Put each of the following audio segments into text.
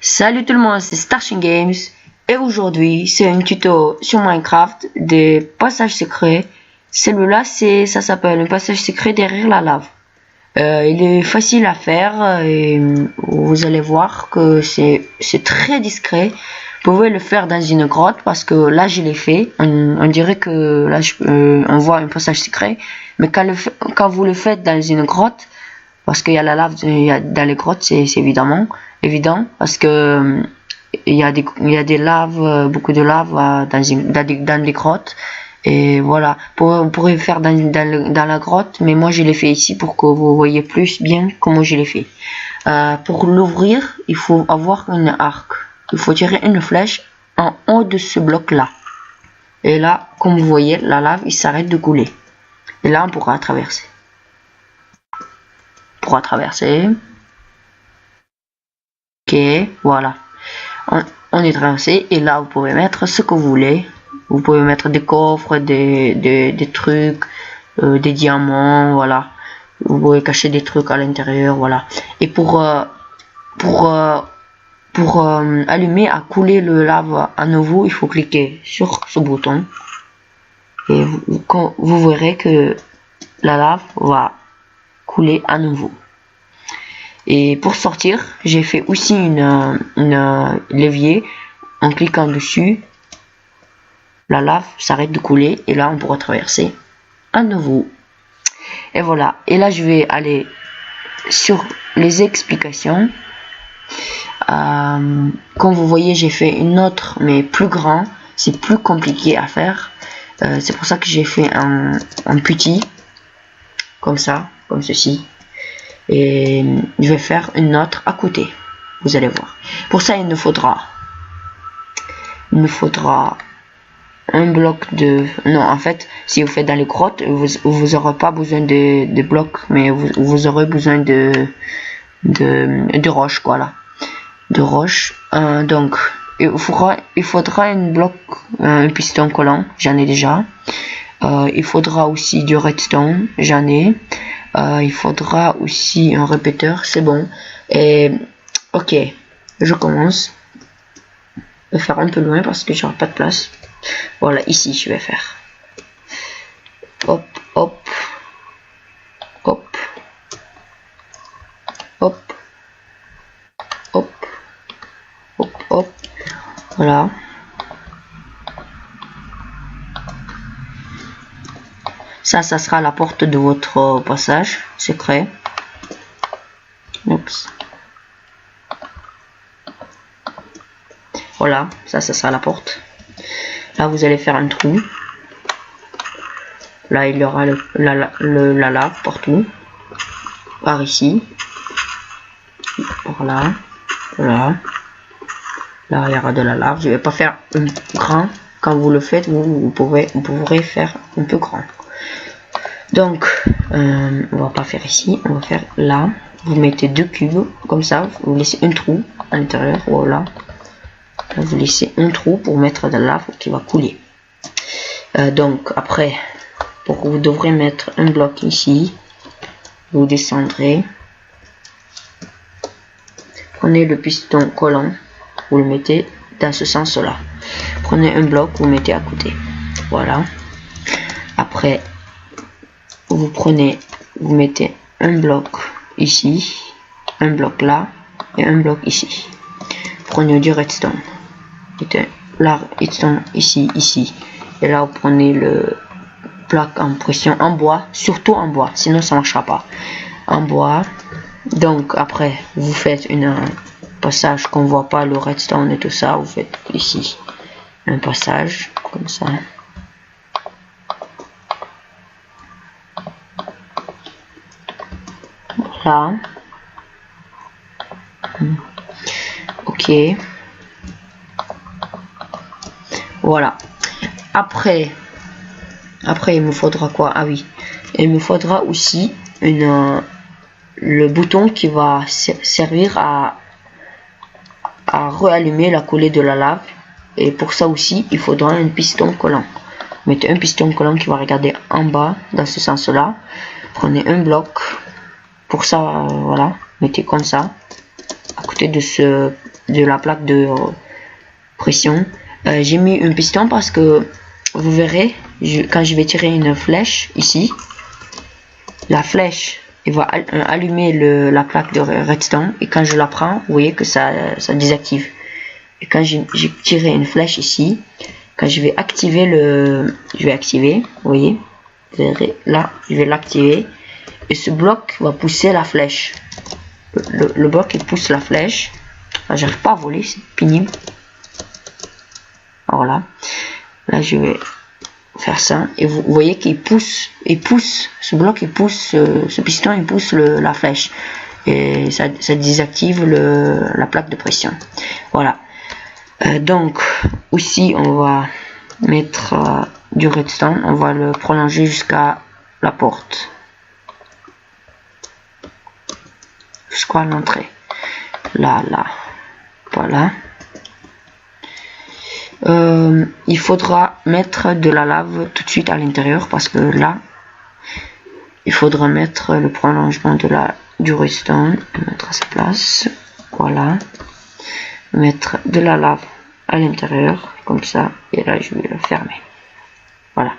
Salut tout le monde, c'est Starshing Games et aujourd'hui c'est un tuto sur Minecraft des passages secrets. Celui-là ça s'appelle un passage secret derrière la lave. Il est facile à faire et vous allez voir que c'est très discret. Vous pouvez le faire dans une grotte parce que là je l'ai fait. On dirait que là on voit un passage secret, mais quand vous le faites dans une grotte, parce qu'il y a la lave dans les grottes, c'est évident parce que il y a des laves, beaucoup de lave dans les grottes. Et voilà, vous pourrez faire dans la grotte, mais moi je l'ai fait ici pour que vous voyez plus bien comment je l'ai fait. Pour l'ouvrir, il faut avoir un arc. Il faut tirer une flèche en haut de ce bloc là. Et là, comme vous voyez, la lave il s'arrête de couler. Et là, on pourra traverser. Ok, voilà. On est traversé et là vous pouvez mettre ce que vous voulez. Vous pouvez mettre des coffres, des trucs, des diamants, voilà. Vous pouvez cacher des trucs à l'intérieur, voilà. Et pour allumer à couler le lave à nouveau, il faut cliquer sur ce bouton et vous verrez que la lave va couler à nouveau. Et pour sortir, j'ai fait aussi une levier. En cliquant dessus, la lave s'arrête de couler et là on pourra traverser à nouveau. Et voilà. Et là je vais aller sur les explications. Comme vous voyez, j'ai fait une autre mais plus grand. C'est plus compliqué à faire. C'est pour ça que j'ai fait un petit comme ça, comme ceci. Et je vais faire une autre à côté. Vous allez voir. Pour ça, il nous faudra un bloc de... Non, en fait, si vous faites dans les grottes, vous aurez pas besoin de blocs, mais vous aurez besoin de roches, voilà. De roches. Donc, il faudra un piston collant. J'en ai déjà. Il faudra aussi du redstone. J'en ai. Il faudra aussi un répéteur, c'est bon. Et ok, je commence. Je vais faire un peu loin parce que j'aurai pas de place. Voilà, ici je vais faire. Hop, hop, hop, hop, hop, hop, hop. Voilà. Ça sera la porte de votre passage secret. Oups. Voilà, ça sera la porte. Là, vous allez faire un trou. Là, il y aura la lave partout. Par ici. Par là. Voilà. Là, il y aura de la lave. Je vais pas faire un grand. Quand vous le faites, vous pourrez faire un peu grand. Donc, on va pas faire ici, on va faire là. Vous mettez deux cubes, comme ça, vous laissez un trou à l'intérieur, voilà. Là, vous laissez un trou pour mettre de la lave qui va couler. Donc, après, vous devrez mettre un bloc ici. Vous descendrez. Prenez le piston collant, vous le mettez dans ce sens-là. Prenez un bloc, vous mettez à côté. Voilà. Après, vous mettez un bloc ici, un bloc là et un bloc ici. Prenez du redstone. Mettez la redstone ici. Et là, vous prenez le plaque en pression en bois, surtout en bois, sinon ça marchera pas. En bois. Donc après, vous faites un passage qu'on voit pas le redstone et tout ça. Vous faites ici un passage comme ça. Là. Ok. Voilà. Après il me faudra quoi? Ah oui. Il me faudra aussi le bouton qui va servir à réallumer la coulée de la lave. Et pour ça aussi, il faudra un piston collant. Mettez un piston collant qui va regarder en bas dans ce sens-là. Prenez un bloc. Pour ça, voilà, mettez comme ça, à côté de ce de la plaque de pression. J'ai mis un piston parce que vous verrez, quand je vais tirer une flèche ici, la flèche il va allumer la plaque de redstone, et quand je la prends, vous voyez que ça désactive. Et quand j'ai tiré une flèche ici, quand je vais activer vous voyez, vous verrez, là, je vais l'activer, et ce bloc va pousser la flèche. Le bloc il pousse la flèche. J'arrive pas à voler, c'est pénible. Voilà. Là, je vais faire ça, et vous voyez qu'il pousse, ce bloc, il pousse, ce piston, il pousse la flèche, et ça désactive la plaque de pression. Voilà. Donc aussi on va mettre du redstone, on va le prolonger jusqu'à la porte, jusqu'à l'entrée, là, voilà. Il faudra mettre de la lave tout de suite à l'intérieur, parce que là il faudra mettre le prolongement du redstone, mettre à sa place, voilà, mettre de la lave à l'intérieur comme ça, et là je vais le fermer. Voilà,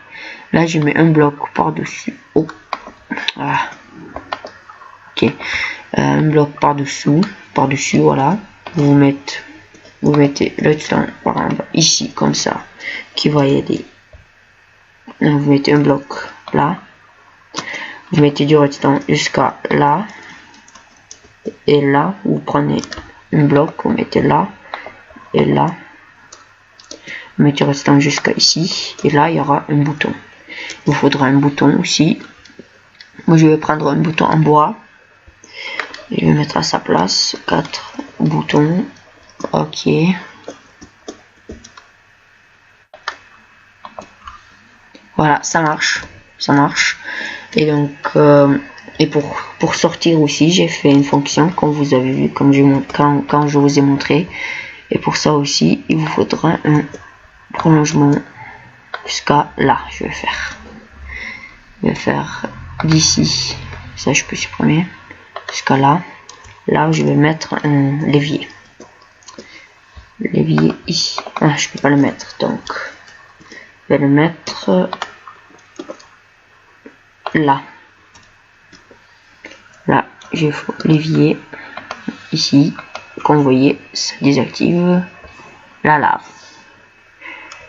là je mets un bloc par dessus. Oh, voilà. Ok, un bloc par dessus, voilà. Vous mettez le redstone par en bas, ici, comme ça, qui va y aider. Là, vous mettez un bloc là, vous mettez du redstone jusqu'à là, et là, vous prenez un bloc, vous mettez là, et là, vous mettez du redstone jusqu'à ici, et là, il y aura un bouton. Il vous faudra un bouton aussi. Moi, je vais prendre un bouton en bois, je vais mettre à sa place 4 boutons. Ok. Voilà, ça marche. Et donc, et pour sortir aussi, j'ai fait une fonction, comme vous avez vu, quand je vous ai montré. Et pour ça aussi, il vous faudra un prolongement jusqu'à là. Je vais faire d'ici, ça je peux supprimer, jusqu'à là. Là, je vais mettre un levier. Ici. Ah, je peux pas le mettre, donc je vais le mettre là. Là, j'ai l'évier ici. Comme vous voyez, ça désactive la lave.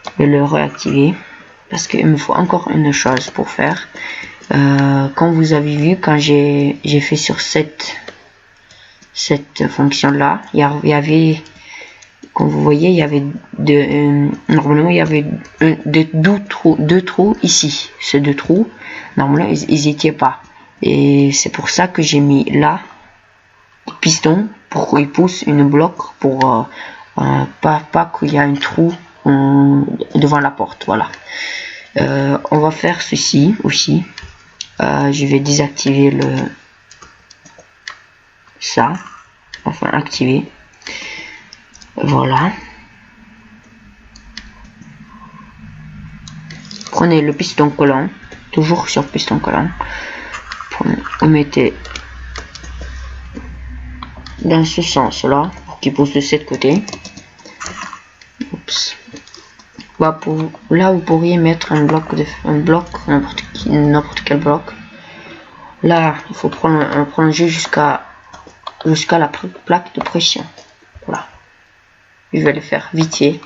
Je vais le réactiver parce qu'il me faut encore une chose pour faire. Comme vous avez vu, quand j'ai fait sur cette fonction là, il y avait, comme vous voyez, il y avait normalement il y avait deux trous ici. Ces deux trous, normalement ils étaient pas, et c'est pour ça que j'ai mis là piston pour qu'il pousse une bloc, pour pas qu'il y a un trou devant la porte. Voilà. On va faire ceci aussi. Je vais désactiver enfin activer. Voilà. Prenez le piston collant, toujours sur piston collant. Vous mettez dans ce sens là, pour qu'il pousse de cette côté. Oups. Là, vous pourriez mettre un bloc, n'importe quel bloc. Là, il faut prolonger jusqu'à la plaque de pression. Voilà. Je vais le faire vite fait.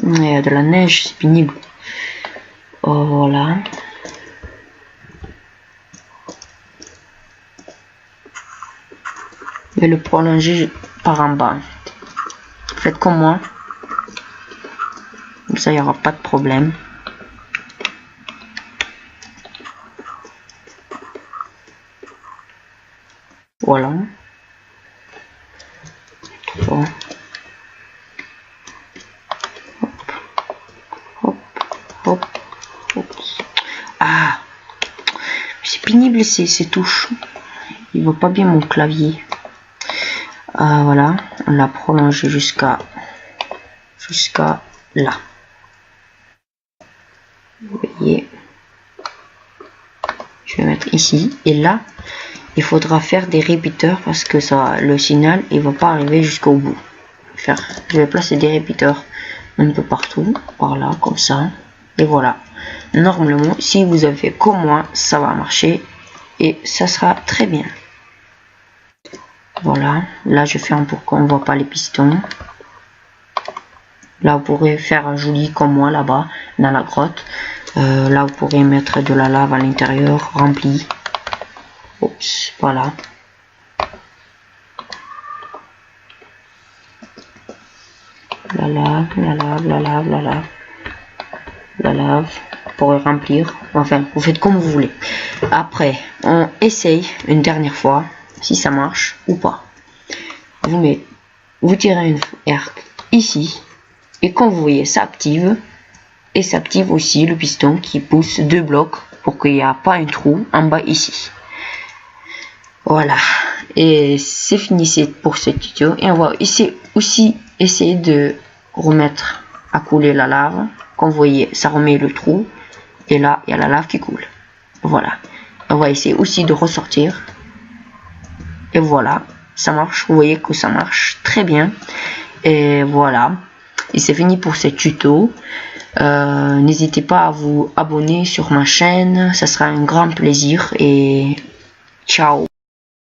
Il y a de la neige, c'est pénible. Oh, voilà. Je vais le prolonger par en bas. Faites comme moi. Comme ça, il n'y aura pas de problème. Voilà. Bon. Hop. Ah, c'est pénible ces touches. Il va pas bien mon clavier. Voilà, on l'a prolongé jusqu'à là. Vous voyez, je vais mettre ici, et là il faudra faire des répéteurs parce que ça, le signal il va pas arriver jusqu'au bout. Je vais placer des répéteurs un peu partout, par là, comme ça, et voilà. Normalement, si vous avez fait comme moi, ça va marcher et ça sera très bien. Voilà, là je fais un pour qu'on voit pas les pistons. Là vous pourrez faire un joli comme moi là-bas dans la grotte. Là vous pourrez mettre de la lave à l'intérieur remplie. Oups, voilà. La lave, la lave, la lave, la lave. La lave. Vous pourrez remplir. Enfin, vous faites comme vous voulez. Après, on essaye une dernière fois si ça marche ou pas. Vous tirez une arc ici. Et quand vous voyez, ça active. Et ça active aussi le piston qui pousse 2 blocs pour qu'il n'y ait pas un trou en bas ici. Voilà. Et c'est fini pour ce tuto. Et on va aussi essayer de remettre à couler la lave. Comme vous voyez, ça remet le trou. Et là, il y a la lave qui coule. Voilà. On va essayer aussi de ressortir. Et voilà. Ça marche. Vous voyez que ça marche très bien. Et voilà. Et c'est fini pour ce tuto. N'hésitez pas à vous abonner sur ma chaîne. Ça sera un grand plaisir. Et ciao.